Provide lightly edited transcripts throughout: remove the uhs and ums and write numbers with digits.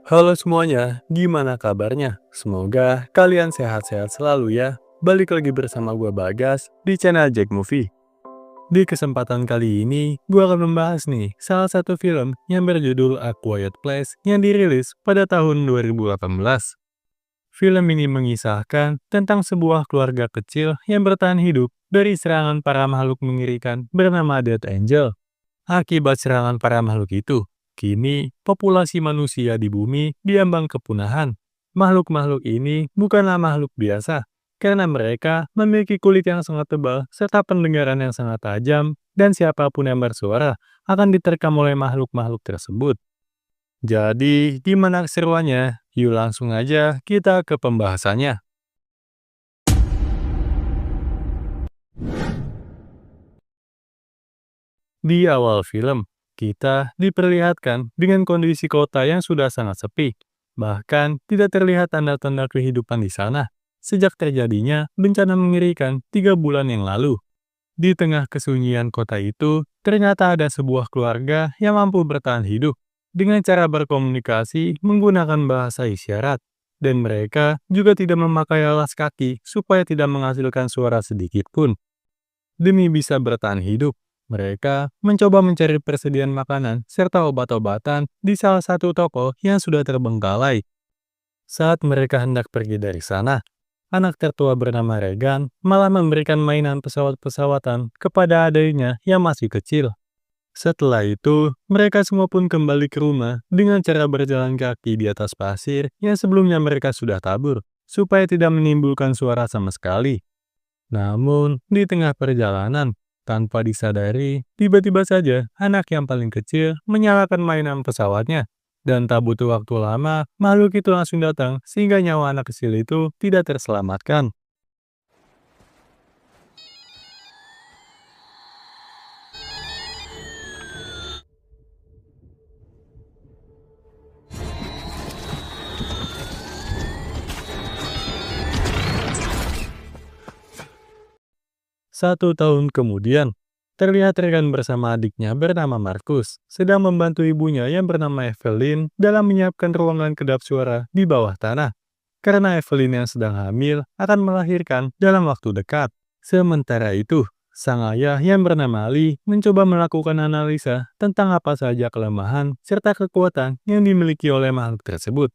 Halo semuanya, gimana kabarnya? Semoga kalian sehat-sehat selalu ya. Balik lagi bersama gue Bagas di channel Jack Movie. Di kesempatan kali ini, gue akan membahas nih salah satu film yang berjudul A Quiet Place yang dirilis pada tahun 2018. Film ini mengisahkan tentang sebuah keluarga kecil yang bertahan hidup dari serangan para makhluk mengerikan bernama Death Angel. Akibat serangan para makhluk itu, kini populasi manusia di bumi diambang kepunahan. Makhluk-makhluk ini bukanlah makhluk biasa, karena mereka memiliki kulit yang sangat tebal serta pendengaran yang sangat tajam, dan siapapun yang bersuara akan diterkam oleh makhluk-makhluk tersebut. Jadi, gimana keseruannya? Yuk langsung aja kita ke pembahasannya. Di awal film, kita diperlihatkan dengan kondisi kota yang sudah sangat sepi. Bahkan tidak terlihat tanda-tanda kehidupan di sana sejak terjadinya bencana mengerikan 3 bulan yang lalu. Di tengah kesunyian kota itu, ternyata ada sebuah keluarga yang mampu bertahan hidup dengan cara berkomunikasi menggunakan bahasa isyarat. Dan mereka juga tidak memakai alas kaki supaya tidak menghasilkan suara sedikit pun. Demi bisa bertahan hidup, mereka mencoba mencari persediaan makanan serta obat-obatan di salah satu toko yang sudah terbengkalai. Saat mereka hendak pergi dari sana, anak tertua bernama Regan malah memberikan mainan pesawat-pesawatan kepada adiknya yang masih kecil. Setelah itu, mereka semua pun kembali ke rumah dengan cara berjalan kaki di atas pasir yang sebelumnya mereka sudah tabur, supaya tidak menimbulkan suara sama sekali. Namun, di tengah perjalanan, tanpa disadari, tiba-tiba saja anak yang paling kecil menyalakan mainan pesawatnya. Dan tak butuh waktu lama, makhluk itu langsung datang sehingga nyawa anak kecil itu tidak terselamatkan. Satu tahun kemudian, terlihat Regan bersama adiknya bernama Markus sedang membantu ibunya yang bernama Evelyn dalam menyiapkan ruangan kedap suara di bawah tanah. Karena Evelyn yang sedang hamil akan melahirkan dalam waktu dekat. Sementara itu, sang ayah yang bernama Ali mencoba melakukan analisa tentang apa saja kelemahan serta kekuatan yang dimiliki oleh makhluk tersebut.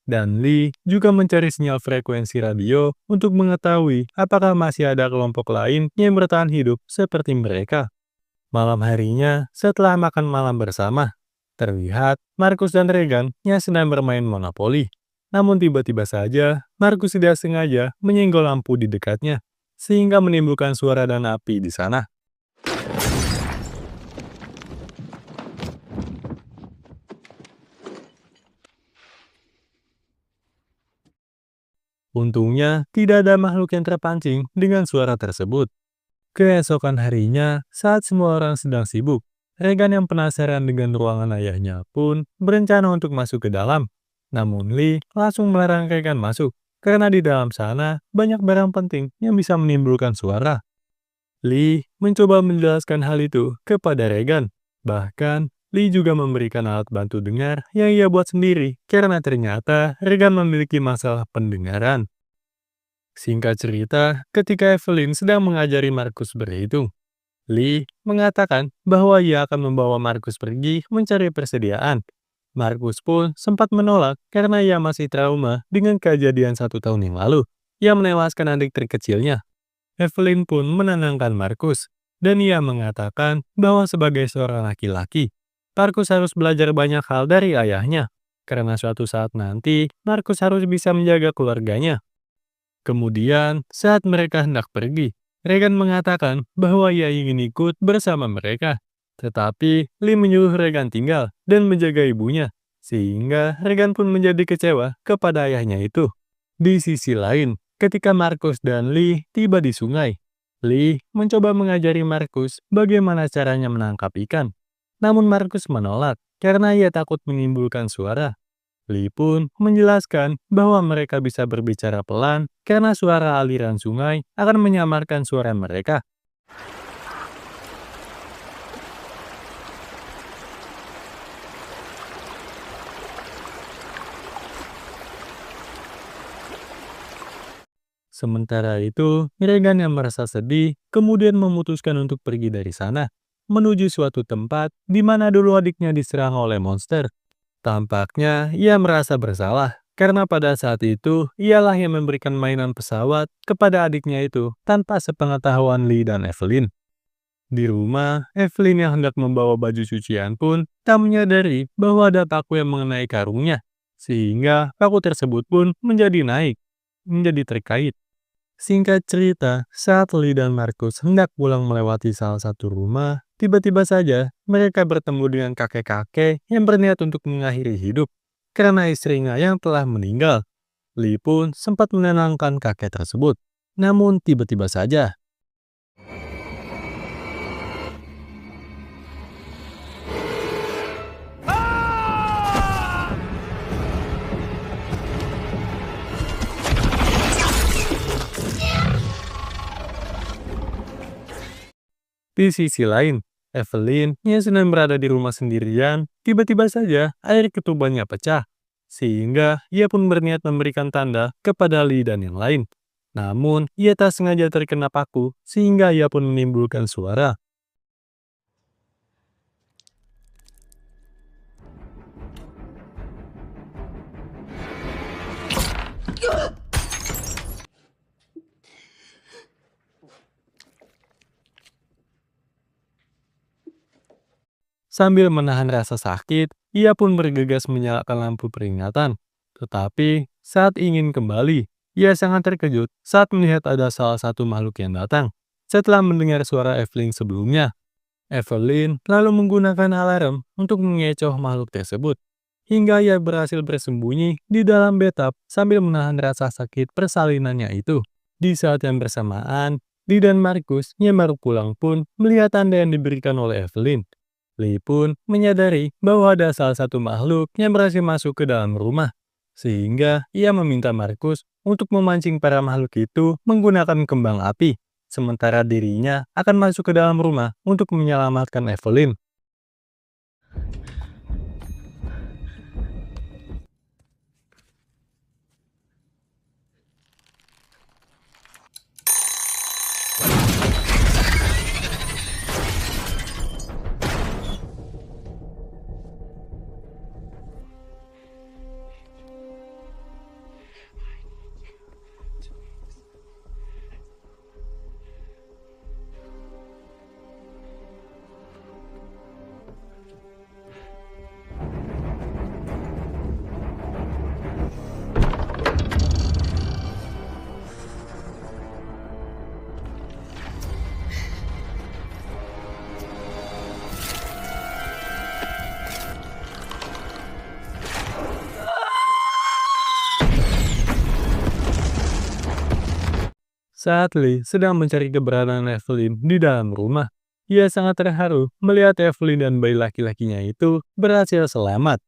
Dan Lee juga mencari sinyal frekuensi radio untuk mengetahui apakah masih ada kelompok lain yang bertahan hidup seperti mereka. Malam harinya, setelah makan malam bersama, terlihat Markus dan Regan yang sedang bermain monopoli. Namun tiba-tiba saja, Markus tidak sengaja menyenggol lampu di dekatnya, sehingga menimbulkan suara dan api di sana. Untungnya, tidak ada makhluk yang terpancing dengan suara tersebut. Keesokan harinya, saat semua orang sedang sibuk, Regan yang penasaran dengan ruangan ayahnya pun berencana untuk masuk ke dalam. Namun Lee langsung melarang Regan masuk, karena di dalam sana banyak barang penting yang bisa menimbulkan suara. Lee mencoba menjelaskan hal itu kepada Regan. Bahkan, Lee juga memberikan alat bantu dengar yang ia buat sendiri, karena ternyata Regan memiliki masalah pendengaran. Singkat cerita, ketika Evelyn sedang mengajari Markus berhitung, Lee mengatakan bahwa ia akan membawa Markus pergi mencari persediaan. Markus pun sempat menolak karena ia masih trauma dengan kejadian 1 tahun yang lalu yang menewaskan adik terkecilnya. Evelyn pun menenangkan Markus, dan ia mengatakan bahwa sebagai seorang laki-laki, Markus harus belajar banyak hal dari ayahnya, karena suatu saat nanti Markus harus bisa menjaga keluarganya. Kemudian, saat mereka hendak pergi, Regan mengatakan bahwa ia ingin ikut bersama mereka. Tetapi, Lee menyuruh Regan tinggal dan menjaga ibunya, sehingga Regan pun menjadi kecewa kepada ayahnya itu. Di sisi lain, ketika Markus dan Lee tiba di sungai, Lee mencoba mengajari Markus bagaimana caranya menangkap ikan. Namun Markus menolak karena ia takut menimbulkan suara. Lee pun menjelaskan bahwa mereka bisa berbicara pelan karena suara aliran sungai akan menyamarkan suara mereka. Sementara itu, Regan yang merasa sedih kemudian memutuskan untuk pergi dari sana, menuju suatu tempat di mana dulu adiknya diserang oleh monster. Tampaknya ia merasa bersalah karena pada saat itu ialah yang memberikan mainan pesawat kepada adiknya itu tanpa sepengetahuan Lee dan Evelyn. Di rumah, Evelyn yang hendak membawa baju cucian pun tak menyadari bahwa ada paku yang mengenai karungnya, sehingga paku tersebut pun menjadi terkait. Singkat cerita, saat Lee dan Markus hendak pulang melewati salah satu rumah, tiba-tiba saja mereka bertemu dengan kakek-kakek yang berniat untuk mengakhiri hidup karena istrinya yang telah meninggal. Lee pun sempat menenangkan kakek tersebut. Namun tiba-tiba saja, di sisi lain, Evelyn yang sedang berada di rumah sendirian, tiba-tiba saja air ketubannya pecah. Sehingga ia pun berniat memberikan tanda kepada Lee dan yang lain. Namun, ia tak sengaja terkena paku, sehingga ia pun menimbulkan suara. Sambil menahan rasa sakit, ia pun bergegas menyalakan lampu peringatan. Tetapi, saat ingin kembali, ia sangat terkejut saat melihat ada salah satu makhluk yang datang. Setelah mendengar suara Evelyn sebelumnya, Evelyn lalu menggunakan alarm untuk mengecoh makhluk tersebut. Hingga ia berhasil bersembunyi di dalam bathtub sambil menahan rasa sakit persalinannya itu. Di saat yang bersamaan, Lee dan Markus yang baru pulang pun melihat tanda yang diberikan oleh Evelyn. Lee pun menyadari bahwa ada salah satu makhluk yang berhasil masuk ke dalam rumah. Sehingga ia meminta Markus untuk memancing para makhluk itu menggunakan kembang api. Sementara dirinya akan masuk ke dalam rumah untuk menyelamatkan Evelyn. Saat Lee sedang mencari keberadaan Evelyn di dalam rumah, ia sangat terharu melihat Evelyn dan bayi laki-lakinya itu berhasil selamat.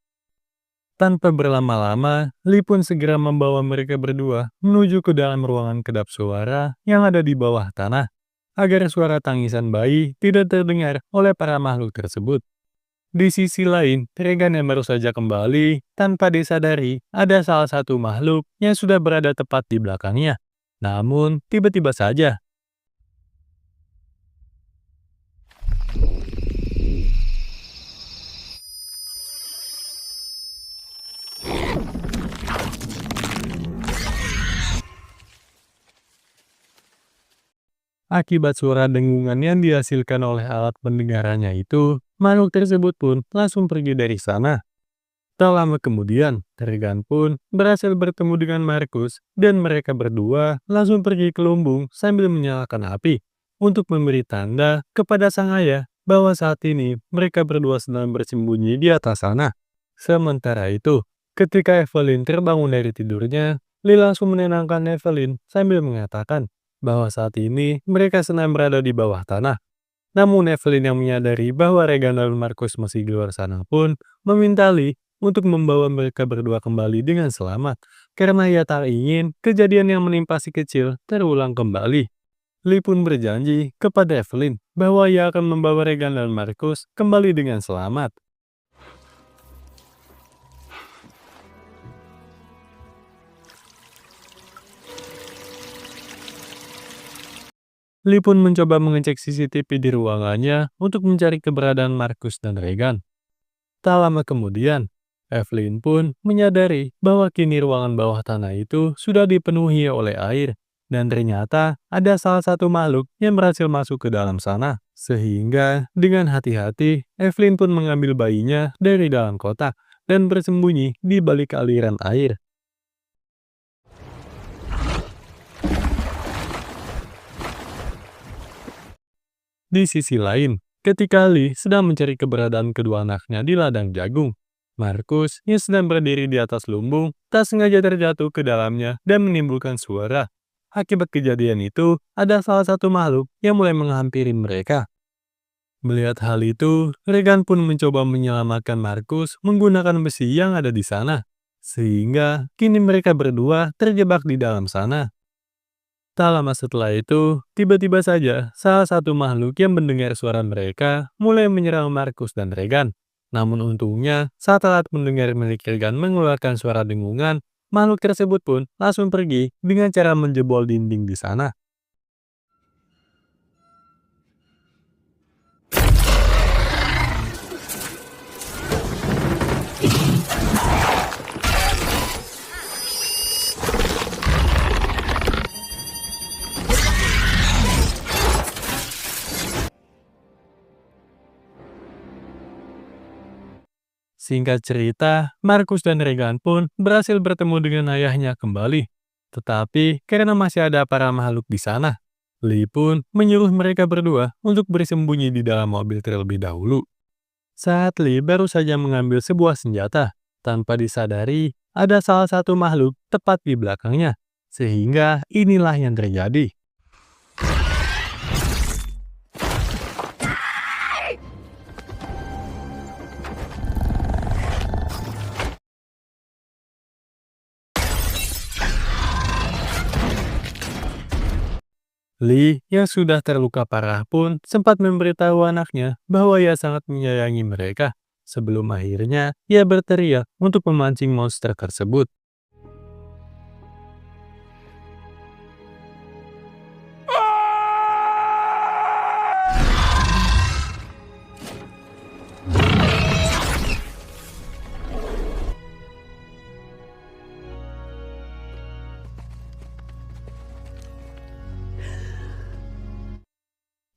Tanpa berlama-lama, Lee pun segera membawa mereka berdua menuju ke dalam ruangan kedap suara yang ada di bawah tanah, agar suara tangisan bayi tidak terdengar oleh para makhluk tersebut. Di sisi lain, Regan yang baru saja kembali, tanpa disadari ada salah satu makhluk yang sudah berada tepat di belakangnya. Namun, tiba-tiba saja, akibat suara dengungan yang dihasilkan oleh alat pendengarannya itu, makhluk tersebut pun langsung pergi dari sana. Tak lama kemudian, Regan pun berhasil bertemu dengan Markus dan mereka berdua langsung pergi ke lumbung sambil menyalakan api untuk memberi tanda kepada sang ayah bahwa saat ini mereka berdua sedang bersembunyi di atas sana. Sementara itu, ketika Evelyn terbangun dari tidurnya, Lee langsung menenangkan Evelyn sambil mengatakan bahwa saat ini mereka sedang berada di bawah tanah. Namun Evelyn yang menyadari bahwa Regan dan Markus masih di luar sana pun meminta Lee untuk membawa mereka berdua kembali dengan selamat, karena ia tak ingin kejadian yang menimpa si kecil terulang kembali. Lee pun berjanji kepada Evelyn bahwa ia akan membawa Regan dan Markus kembali dengan selamat. Lee pun mencoba mengecek CCTV di ruangannya untuk mencari keberadaan Markus dan Regan. Tak lama kemudian, Evelyn pun menyadari bahwa kini ruangan bawah tanah itu sudah dipenuhi oleh air, dan ternyata ada salah satu makhluk yang berhasil masuk ke dalam sana. Sehingga dengan hati-hati, Evelyn pun mengambil bayinya dari dalam kotak dan bersembunyi di balik aliran air. Di sisi lain, ketika Lee sedang mencari keberadaan kedua anaknya di ladang jagung, Markus yang sedang berdiri di atas lumbung tak sengaja terjatuh ke dalamnya dan menimbulkan suara. Akibat kejadian itu, ada salah satu makhluk yang mulai menghampiri mereka. Melihat hal itu, Regan pun mencoba menyelamatkan Markus menggunakan besi yang ada di sana. Sehingga kini mereka berdua terjebak di dalam sana. Tak lama setelah itu, tiba-tiba saja salah satu makhluk yang mendengar suara mereka mulai menyerang Markus dan Regan. Namun untungnya, saat alat mendengar milik Regan mengeluarkan suara dengungan, makhluk tersebut pun langsung pergi dengan cara menjebol dinding di sana. Singkat cerita, Markus dan Regan pun berhasil bertemu dengan ayahnya kembali. Tetapi karena masih ada para makhluk di sana, Lee pun menyuruh mereka berdua untuk bersembunyi di dalam mobil terlebih dahulu. Saat Lee baru saja mengambil sebuah senjata, tanpa disadari ada salah satu makhluk tepat di belakangnya. Sehingga inilah yang terjadi. Lee yang sudah terluka parah pun sempat memberitahu anaknya bahwa ia sangat menyayangi mereka. Sebelum akhirnya ia berteriak untuk memancing monster tersebut.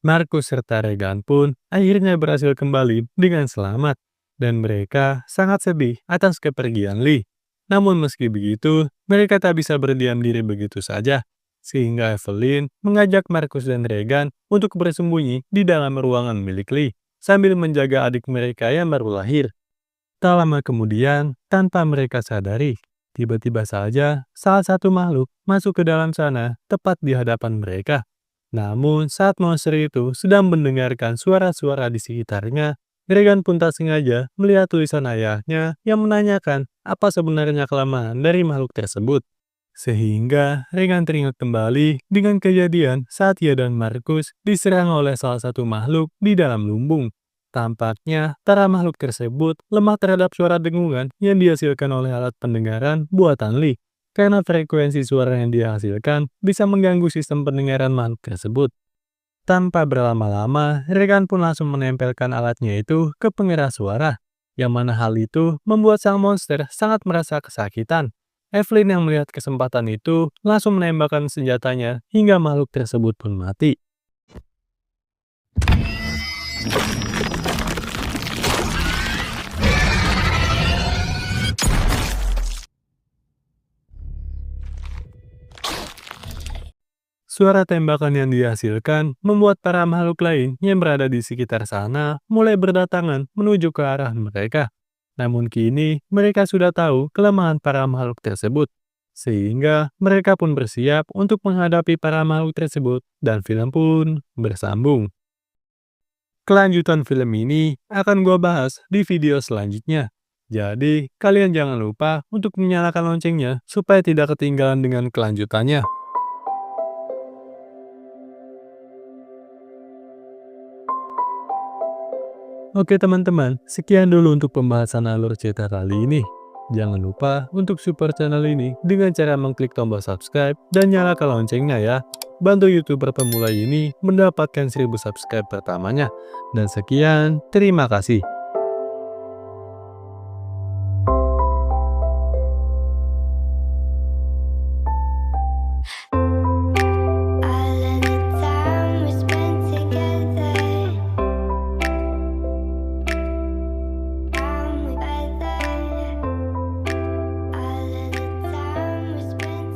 Markus serta Regan pun akhirnya berhasil kembali dengan selamat, dan mereka sangat sedih atas kepergian Lee. Namun meski begitu, mereka tak bisa berdiam diri begitu saja, sehingga Evelyn mengajak Markus dan Regan untuk bersembunyi di dalam ruangan milik Lee, sambil menjaga adik mereka yang baru lahir. Tak lama kemudian, tanpa mereka sadari, tiba-tiba saja salah satu makhluk masuk ke dalam sana tepat di hadapan mereka. Namun, saat monster itu sedang mendengarkan suara-suara di sekitarnya, Regan pun tak sengaja melihat tulisan ayahnya yang menanyakan apa sebenarnya kelemahan dari makhluk tersebut. Sehingga Regan teringat kembali dengan kejadian saat ia dan Markus diserang oleh salah satu makhluk di dalam lumbung. Tampaknya, para makhluk tersebut lemah terhadap suara dengungan yang dihasilkan oleh alat pendengaran buatan Lee. Karena frekuensi suara yang dihasilkan bisa mengganggu sistem pendengaran makhluk tersebut. Tanpa berlama-lama, Regan pun langsung menempelkan alatnya itu ke pengeras suara, yang mana hal itu membuat sang monster sangat merasa kesakitan. Evelyn yang melihat kesempatan itu langsung menembakkan senjatanya hingga makhluk tersebut pun mati. Suara tembakan yang dihasilkan membuat para makhluk lain yang berada di sekitar sana mulai berdatangan menuju ke arah mereka. Namun kini mereka sudah tahu kelemahan para makhluk tersebut, sehingga mereka pun bersiap untuk menghadapi para makhluk tersebut dan film pun bersambung. Kelanjutan film ini akan gue bahas di video selanjutnya. Jadi kalian jangan lupa untuk menyalakan loncengnya supaya tidak ketinggalan dengan kelanjutannya. Oke teman-teman, sekian dulu untuk pembahasan alur cerita kali ini. Jangan lupa untuk support channel ini dengan cara mengklik tombol subscribe dan nyalakan loncengnya ya. bantu YouTuber pemula ini mendapatkan 1000 subscribe pertamanya. Dan sekian, terima kasih.